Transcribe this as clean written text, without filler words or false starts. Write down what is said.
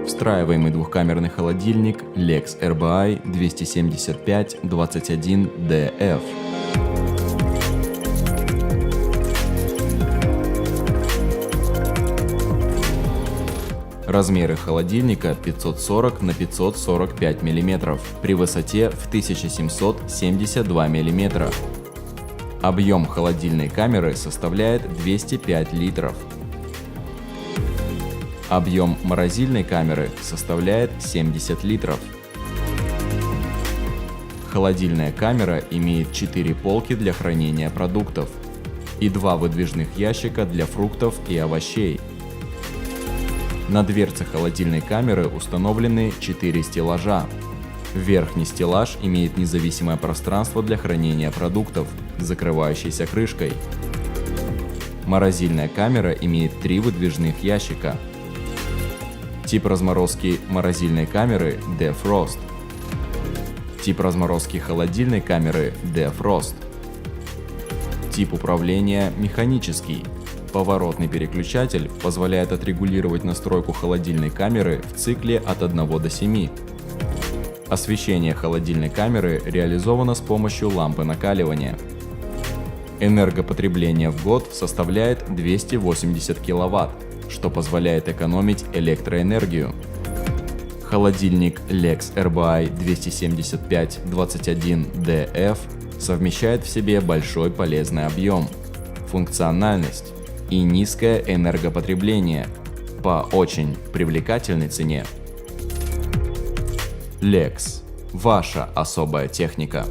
Встраиваемый двухкамерный холодильник Lex RBI 275-21DF. Размеры холодильника 540 на 545 мм при высоте в 1772 мм. Объем холодильной камеры составляет 205 литров. Объем морозильной камеры составляет 70 литров. Холодильная камера имеет 4 полки для хранения продуктов и 2 выдвижных ящика для фруктов и овощей. На дверце холодильной камеры установлены 4 стеллажа. Верхний стеллаж имеет независимое пространство для хранения продуктов, закрывающейся крышкой. Морозильная камера имеет 3 выдвижных ящика. Тип разморозки морозильной камеры Defrost. Тип разморозки холодильной камеры Defrost. Тип управления механический. Поворотный переключатель позволяет отрегулировать настройку холодильной камеры в цикле от 1 до 7. Освещение холодильной камеры реализовано с помощью лампы накаливания. Энергопотребление в год составляет 280 кВт, что позволяет экономить электроэнергию. Холодильник Lex RBI 275-21DF совмещает в себе большой полезный объем, функциональность и низкое энергопотребление по очень привлекательной цене. Lex – ваша особая техника.